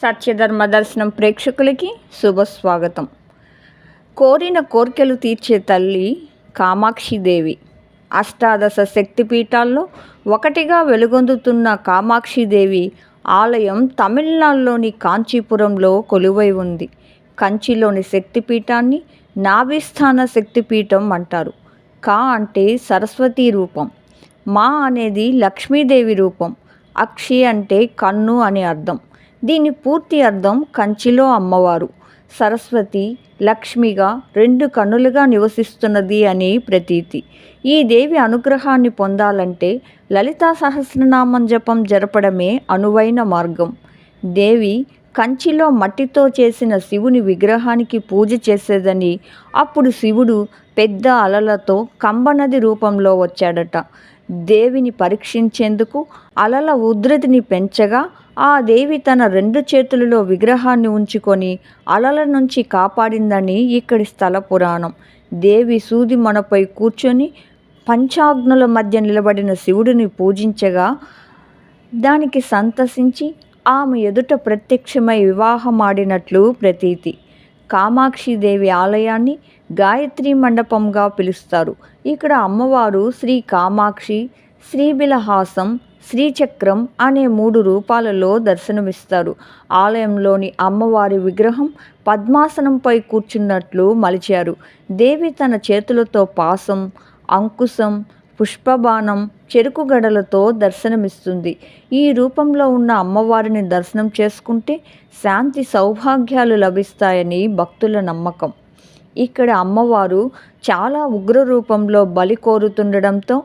సత్యధర్మ దర్శనం ప్రేక్షకులకి శుభస్వాగతం. కోరిన కోర్కెలు తీర్చే తల్లి కామాక్షిదేవి. అష్టాదశ శక్తిపీఠాల్లో ఒకటిగా వెలుగొందుతున్న కామాక్షిదేవి ఆలయం తమిళనాడులోని కాంచీపురంలో కొలువై ఉంది. కంచిలోని శక్తిపీఠాన్ని నాభిస్థాన శక్తిపీఠం అంటారు. కా అంటే సరస్వతీ రూపం, మా అనేది లక్ష్మీదేవి రూపం, అక్షి అంటే కన్ను అని అర్థం. దీని పూర్తి అర్థం కంచిలో అమ్మవారు సరస్వతి లక్ష్మిగా రెండు కన్నులుగా నివసిస్తున్నది అని ప్రతీతి. ఈ దేవి అనుగ్రహాన్ని పొందాలంటే లలితా సహస్రనామం జపం జరపడమే అనువైన మార్గం. దేవి కంచిలో మట్టితో చేసిన శివుని విగ్రహానికి పూజ చేసేదని, అప్పుడు శివుడు పెద్ద అలలతో కంబనది రూపంలో వచ్చాడట. దేవిని పరీక్షించేందుకు అలల ఉధృతిని పెంచగా ఆ దేవి తన రెండు చేతులలో విగ్రహాన్ని ఉంచుకొని అలల నుంచి కాపాడిందని ఇక్కడి స్థల పురాణం. దేవి సూది మనపై కూర్చొని పంచాగ్నుల మధ్య నిలబడిన శివుడిని పూజించగా దానికి సంతసించి ఆమె ఎదుట ప్రత్యక్షమై వివాహమాడినట్లు ప్రతీతి. కామాక్షిదేవి ఆలయాన్ని గాయత్రి మండపంగా పిలుస్తారు. ఇక్కడ అమ్మవారు శ్రీ కామాక్షి, శ్రీబిలహాసం, శ్రీచక్రం అనే 3 రూపాలలో దర్శనమిస్తారు. ఆలయంలోని అమ్మవారి విగ్రహం పద్మాసనంపై కూర్చున్నట్లు మలిచారు. దేవి తన చేతులతో పాసం, అంకుశం, పుష్పబాణం, చెరుకు గడలతో దర్శనమిస్తుంది. ఈ రూపంలో ఉన్న అమ్మవారిని దర్శనం చేసుకుంటే శాంతి సౌభాగ్యాలు లభిస్తాయని భక్తుల నమ్మకం. ఇక్కడ అమ్మవారు చాలా ఉగ్ర రూపంలో బలి కోరుతుండడంతో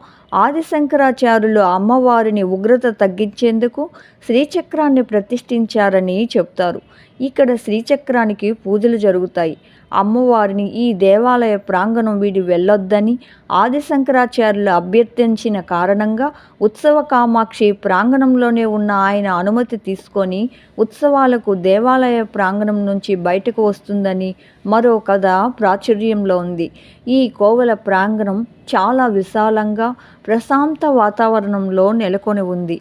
ఆదిశంకరాచార్యులు అమ్మవారిని ఉగ్రత తగ్గించేందుకు శ్రీచక్రాన్ని ప్రతిష్ఠించారని చెప్తారు. ఇక్కడ శ్రీచక్రానికి పూజలు జరుగుతాయి. అమ్మవారిని ఈ దేవాలయ ప్రాంగణం వీడి వెళ్ళొద్దని ఆదిశంకరాచార్యులు అభ్యర్థించిన కారణంగా ఉత్సవ కామాక్షి ప్రాంగణంలోనే ఉన్న ఆయన అనుమతి తీసుకొని ఉత్సవాలకు దేవాలయ ప్రాంగణం నుంచి బయటకు వస్తుందని మరో కథ ప్రాచుర్యంలో ఉంది. ఈ కోవెల ప్రాంగణం చాలా విశాలంగా ప్రశాంత వాతావరణంలో నెలకొని ఉంది.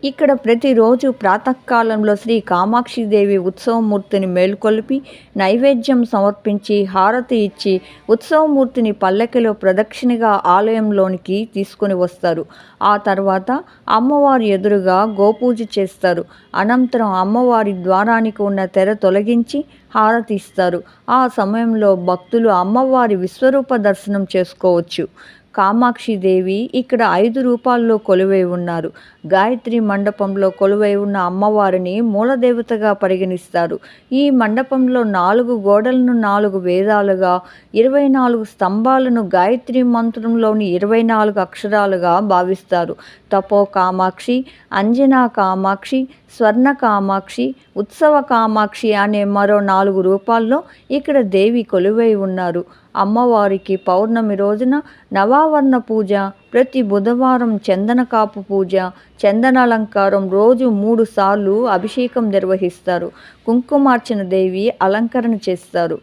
ఇక్కడ ప్రతిరోజు ప్రాతకాలంలో శ్రీ కామాక్షిదేవి ఉత్సవమూర్తిని మేల్కొల్పి నైవేద్యం సమర్పించి హారతి ఇచ్చి ఉత్సవమూర్తిని పల్లకిలో ప్రదక్షిణగా ఆలయంలోనికి తీసుకొని వస్తారు. ఆ తర్వాత అమ్మవారి ఎదురుగా గోపూజ చేస్తారు. అనంతరం అమ్మవారి ద్వారానికి ఉన్న తెర తొలగించి హారతి ఇస్తారు. ఆ సమయంలో భక్తులు అమ్మవారి విశ్వరూప దర్శనం చేసుకోవచ్చు. కామాక్షిదేవి ఇక్కడ 5 రూపాల్లో కొలువై ఉన్నారు. గాయత్రి మండపంలో కొలువై ఉన్న అమ్మవారిని మూలదేవతగా పరిగణిస్తారు. ఈ మండపంలో 4 గోడలను 4 వేదాలుగా, 24 స్తంభాలను గాయత్రి మంత్రంలోని 24 అక్షరాలుగా భావిస్తారు. తపో కామాక్షి, అంజనా కామాక్షి, స్వర్ణ కామాక్షి, ఉత్సవ కామాక్షి అనే మరో 4 రూపాల్లో ఇక్కడ దేవి కొలువై ఉన్నారు. అమ్మవారికి పౌర్ణమి రోజున నవావర్ణ పూజ, ప్రతి బుధవారం చందన కాపు పూజ, చందనాలంకారం, రోజు 3 సార్లు అభిషేకం నిర్వహిస్తారు. కుంకుమార్చన దేవి అలంకరణ చేస్తారు.